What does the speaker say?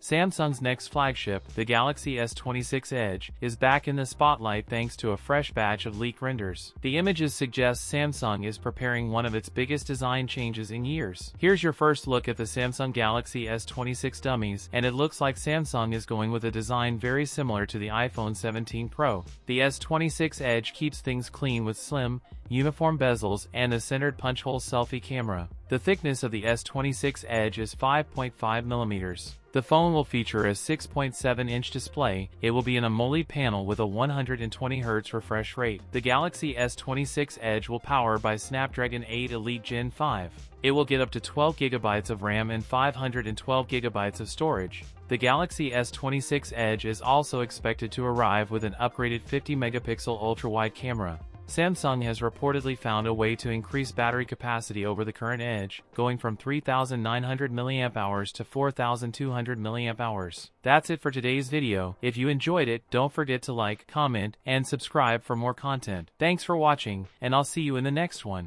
Samsung's next flagship, the Galaxy S26 Edge, is back in the spotlight thanks to a fresh batch of leak renders. The images suggest Samsung is preparing one of its biggest design changes in years. Here's your first look at the Samsung Galaxy S26 dummies, and it looks like Samsung is going with a design very similar to the iPhone 17 Pro. The S26 Edge keeps things clean with slim, uniform bezels and a centered punch-hole selfie camera. The thickness of the S26 Edge is 5.5mm. The phone will feature a 6.7-inch display. It will be in a AMOLED panel with a 120Hz refresh rate. The Galaxy S26 Edge will power by Snapdragon 8 Elite Gen 5. It will get up to 12GB of RAM and 512GB of storage. The Galaxy S26 Edge is also expected to arrive with an upgraded 50-megapixel ultra-wide camera. Samsung has reportedly found a way to increase battery capacity over the current Edge, going from 3,900 mAh to 4,200 mAh. That's it for today's video. If you enjoyed it, don't forget to like, comment, and subscribe for more content. Thanks for watching, and I'll see you in the next one.